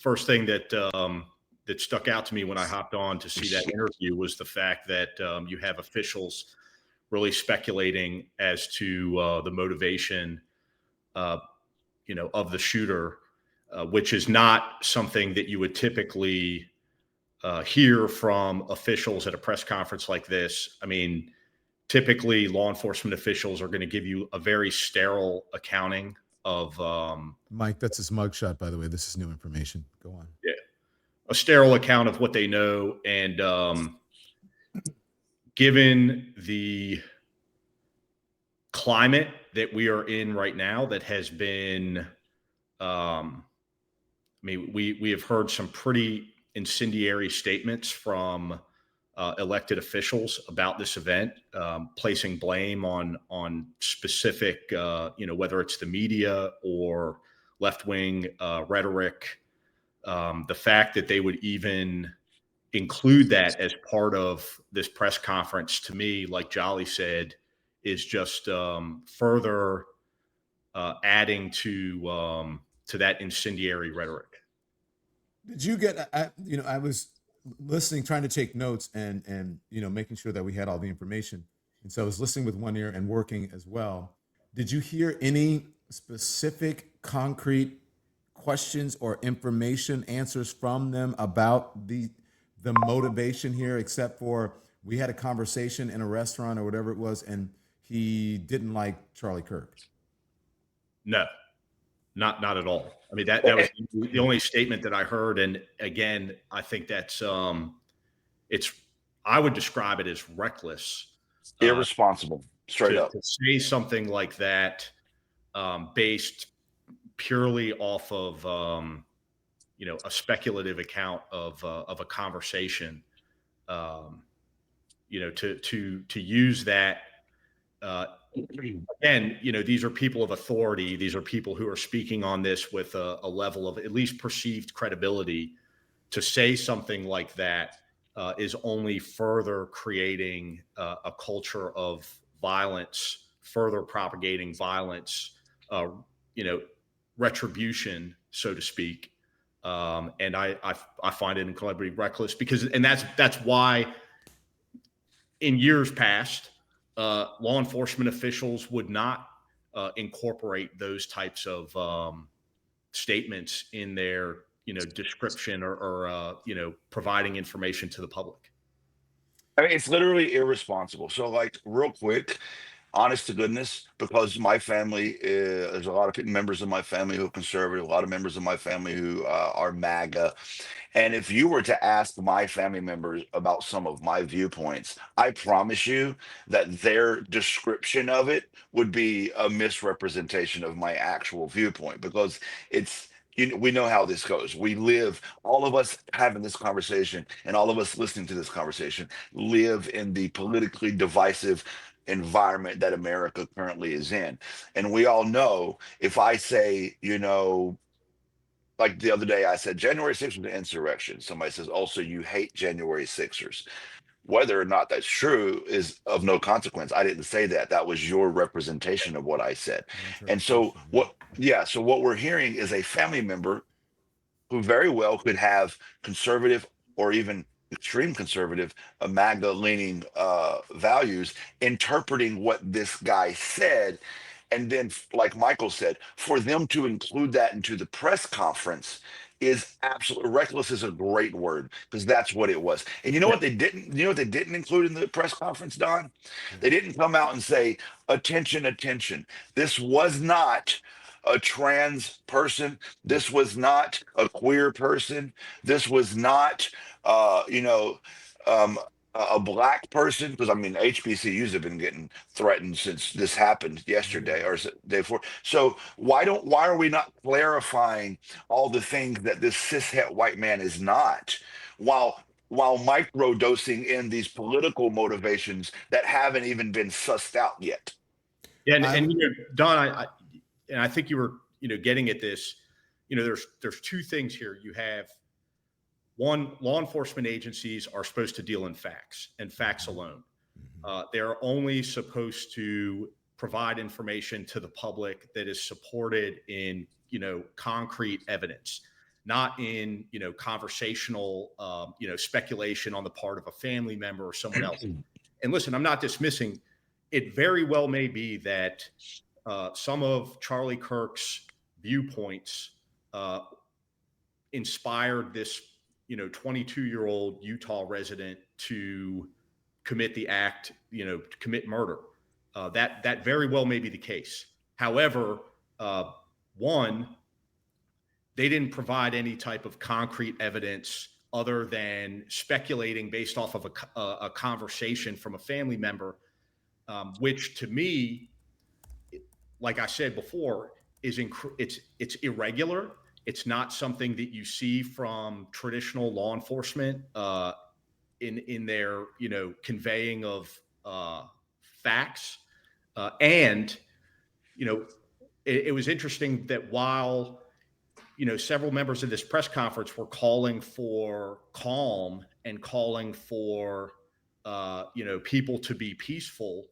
first thing that stuck out to me when I hopped on to see that interview was the fact that you have officials really speculating as to the motivation, of the shooter, which is not something that you would typically hear from officials at a press conference like this. I mean, typically law enforcement officials are going to give you a very sterile accounting of Mike, that's his mugshot, by the way. This is new information. Go on. Yeah, a sterile account of what they know. And given the climate that we are in right now, that has been, I mean, we have heard some pretty incendiary statements from elected officials about this event, placing blame on specific, whether it's the media or left-wing rhetoric. The fact that they would even include that as part of this press conference, to me, like Jolly said, is just further adding to that incendiary rhetoric. Did you get? I was listening, trying to take notes, and making sure that we had all the information. And so I was listening with one ear and working as well. Did you hear any specific, concrete questions or information, answers from them about the motivation here, except for we had a conversation in a restaurant or whatever it was, and he didn't like Charlie Kirk? No, not at all. I mean, that was the only statement that I heard. And again, I think that's I would describe it as reckless, irresponsible, straight up. To say something like that, based purely off of a speculative account of a conversation, to use that. Again, these are people of authority. These are people who are speaking on this with a level of at least perceived credibility. To say something like that is only further creating a culture of violence, further propagating violence, retribution, so to speak. And I find it incredibly reckless and that's why in years past, law enforcement officials would not incorporate those types of statements in their description or providing information to the public. I mean, it's literally irresponsible. So, like, real quick, honest to goodness, because my family, there's a lot of members of my family who are conservative, a lot of members of my family who are MAGA. And if you were to ask my family members about some of my viewpoints, I promise you that their description of it would be a misrepresentation of my actual viewpoint, because we know how this goes. We live, all of us having this conversation and all of us listening to this conversation live in the politically divisive environment that America currently is in. And we all know, if I say, like the other day, I said January 6th was an insurrection. Somebody says, also, you hate January 6ers. Whether or not that's true is of no consequence. I didn't say that. That was your representation of what I said. And so what we're hearing is a family member who very well could have conservative or even extreme conservative, MAGA leaning values, interpreting what this guy said. And then, like Michael said, for them to include that into the press conference is absolutely reckless. Is a great word, because that's what it was. And what they didn't include in the press conference, Don? They didn't come out and say, attention, attention. This was not a trans person. This was not a queer person. This was not, a black person, because I mean HBCUs have been getting threatened since this happened yesterday or day before. So why are we not clarifying all the things that this cishet white man is not, while microdosing in these political motivations that haven't even been sussed out yet? Yeah, and Don, I think you were getting at this. There's two things here. You have one, law enforcement agencies are supposed to deal in facts and facts alone. They're only supposed to provide information to the public that is supported in concrete evidence. not in, conversational, speculation on the part of a family member or someone else. And listen, I'm not dismissing. It very well may be that some of Charlie Kirk's viewpoints inspired this, 22-year-old Utah resident to commit the act, to commit murder. That very well may be the case. However, one, they didn't provide any type of concrete evidence other than speculating based off of a conversation from a family member, which to me, like I said before, it's irregular. It's not something that you see from traditional law enforcement in their conveying of facts, and it was interesting that while several members of this press conference were calling for calm and calling for people to be peaceful,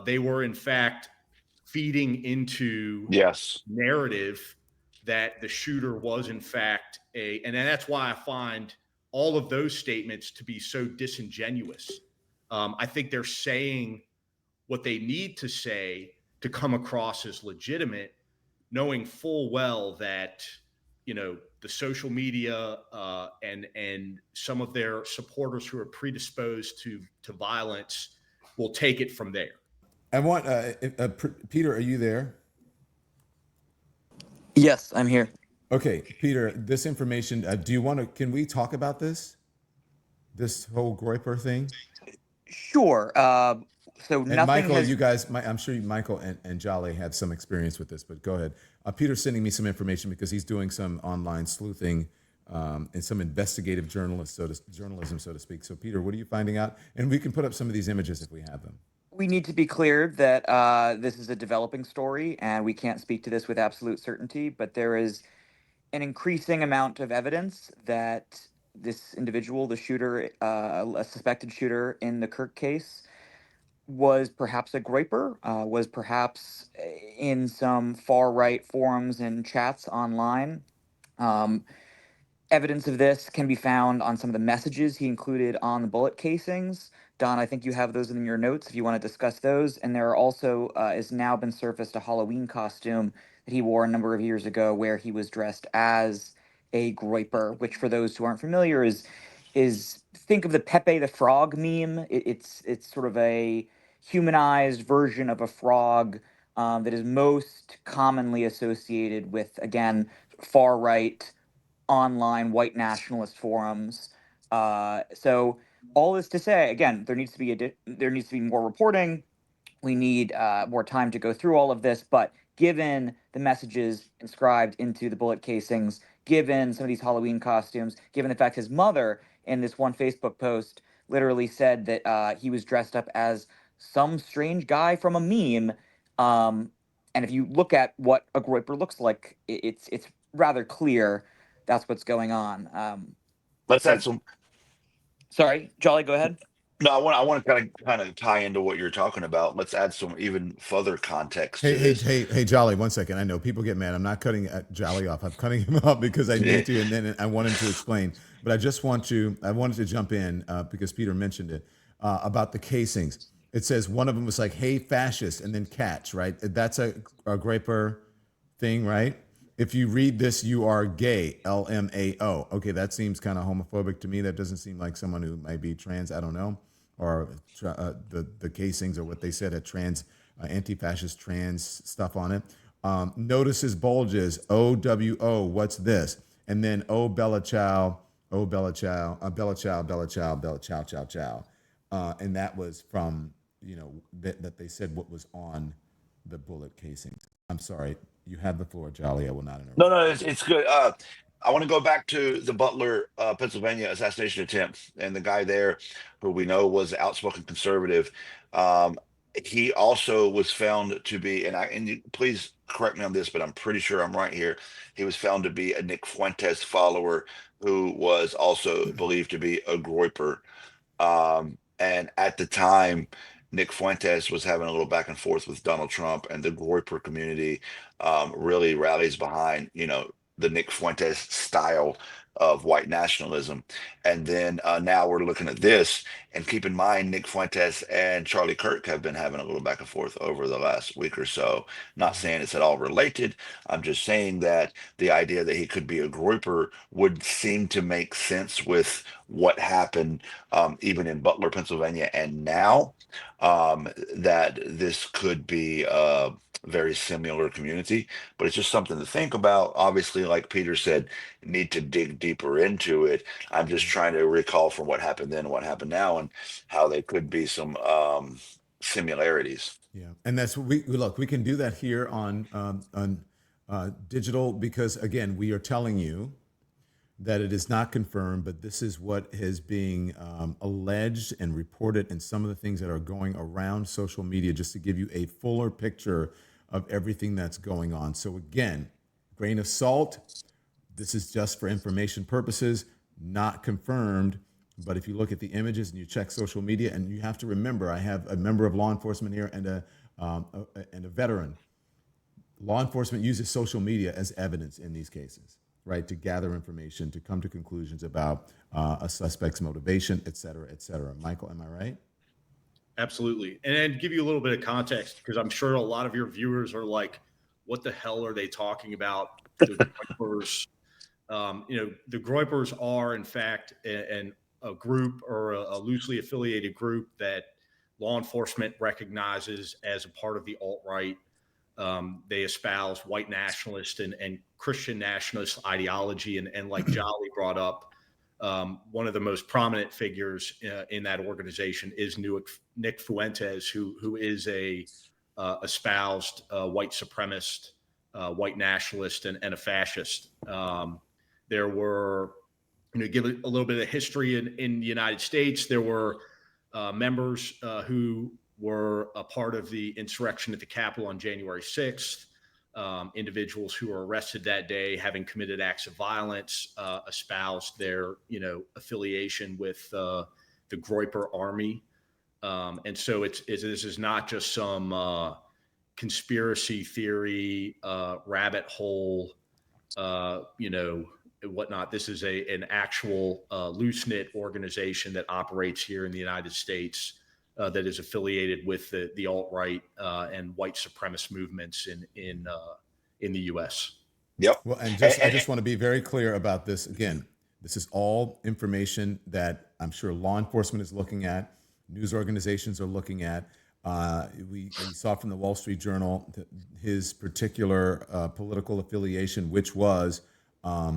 they were in fact feeding into Yes. narrative that the shooter was in fact and that's why I find all of those statements to be so disingenuous. I think they're saying what they need to say to come across as legitimate, knowing full well that the social media and some of their supporters who are predisposed to violence will take it from there. I want Peter, are you there? Yes, I'm here. Okay, Peter, this information, can we talk about this whole Groyper thing? Sure. So And nothing Michael, has. you guys, I'm sure Michael and Jolly have some experience with this, but go ahead. Peter's sending me some information because he's doing some online sleuthing and some investigative journalism, so to speak. So, Peter, what are you finding out? And we can put up some of these images if we have them. We need to be clear that this is a developing story, and we can't speak to this with absolute certainty. But there is an increasing amount of evidence that this individual, the shooter, a suspected shooter in the Kirk case, was perhaps a groyper, was perhaps in some far right forums and chats online. Um, Evidence of this can be found on some of the messages he included on the bullet casings. Don, I think you have those in your notes if you want to discuss those. And there are also has now been surfaced a Halloween costume that he wore a number of years ago where he was dressed as a groyper, which for those who aren't familiar is think of the Pepe the Frog meme. It's sort of a humanized version of a frog that is most commonly associated with, again, far right online white nationalist forums. So all this to say, again, there needs to be more reporting. We need more time to go through all of this. But given the messages inscribed into the bullet casings, given some of these Halloween costumes, given the fact his mother in this one Facebook post literally said that he was dressed up as some strange guy from a meme. And if you look at what a groyper looks like, it's rather clear that's what's going on. Let's So add some. sorry, Jolly, go ahead. No, I want to kind of tie into what you're talking about. Let's add some even further context to this. Hey, Jolly, 1 second. I know people get mad. I'm not cutting Jolly off. I'm cutting him off because I need to, and then I want him to explain. But I wanted to jump in because Peter mentioned it about the casings. It says one of them was like, "Hey, fascist," and then catch. Right? That's a Groyper thing, right? If you read this, you are gay. LMAO. Okay, that seems kind of homophobic to me. That doesn't seem like someone who might be trans. I don't know, or the casings or what they said had trans, anti-fascist trans stuff on it. Notices bulges. OWO. What's this? And then Bella Chow. Bella Chow. Bella Chow. Bella Chow. Bella Chow. Chow Chow. And that was from that they said what was on the bullet casings. I'm sorry. You have the floor, Jolly. I will not interrupt. No, it's good. I want to go back to the Butler, Pennsylvania assassination attempt, and the guy there, who we know was outspoken conservative. He also was found to be, and please correct me on this, but I'm pretty sure I'm right here. He was found to be a Nick Fuentes follower who was also believed to be a groyper. And at the time, Nick Fuentes was having a little back and forth with Donald Trump, and the groyper community really rallies behind, the Nick Fuentes style of white nationalism. And then now we're looking at this, and keep in mind, Nick Fuentes and Charlie Kirk have been having a little back and forth over the last week or so. Not saying it's at all related. I'm just saying that the idea that he could be a grouper would seem to make sense with what happened even in Butler, Pennsylvania, and now that this could be a very similar community. But it's just something to think about. Obviously, like Peter said, need to dig deeper into it. I'm just trying to recall from what happened then and what happened now, and how there could be some similarities. Yeah, and that's what we look. We can do that here on digital because again, we are telling you that it is not confirmed, but this is what is being alleged and reported, and some of the things that are going around social media, just to give you a fuller picture of everything that's going on. So again, grain of salt. This is just for information purposes, not confirmed. But if you look at the images and you check social media, and you have to remember, I have a member of law enforcement here and a veteran. Law enforcement uses social media as evidence in these cases, right? To gather information, to come to conclusions about a suspect's motivation, et cetera, et cetera. Michael, am I right? Absolutely. And to give you a little bit of context, because I'm sure a lot of your viewers are like, what the hell are they talking about? The Groypers, the Groypers are, in fact, a group or a loosely affiliated group that law enforcement recognizes as a part of the alt-right. They espouse white nationalist and Christian nationalist ideology. And like Jolly brought up, one of the most prominent figures in that organization is Nick Fuentes, who is a espoused white supremacist, white nationalist, and a fascist. There were, give a little bit of history in the United States. There were members who were a part of the insurrection at the Capitol on January 6th. Individuals who were arrested that day, having committed acts of violence, espoused their, affiliation with the Groyper Army. And so this is not just some conspiracy theory, rabbit hole, whatnot. This is an actual loose-knit organization that operates here in the United States, that is affiliated with the alt-right and white supremacist movements in the U.S. Yep. Well, and I just want to be very clear about this. Again, this is all information that I'm sure law enforcement is looking at, news organizations are looking at. We saw from the Wall Street Journal his particular political affiliation, which was I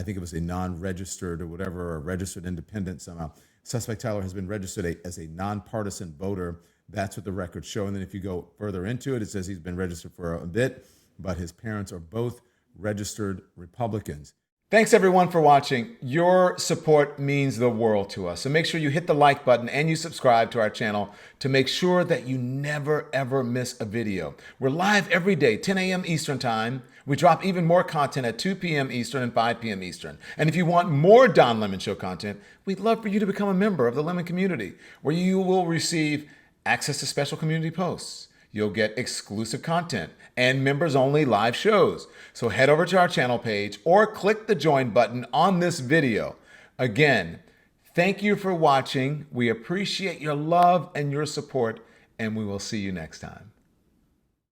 think it was a non-registered or whatever, or registered independent somehow. Suspect Tyler has been registered as a nonpartisan voter. That's what the records show. And then if you go further into it, it says he's been registered for a bit, but his parents are both registered Republicans. Thanks everyone for watching. Your support means the world to us. So make sure you hit the like button and you subscribe to our channel to make sure that you never ever miss a video. We're live every day, 10 a.m. Eastern time. We drop even more content at 2 p.m. Eastern and 5 p.m. Eastern. And if you want more Don Lemon Show content, we'd love for you to become a member of the Lemon community, where you will receive access to special community posts. You'll get exclusive content and members-only live shows. So head over to our channel page or click the join button on this video. Again, thank you for watching. We appreciate your love and your support, and we will see you next time.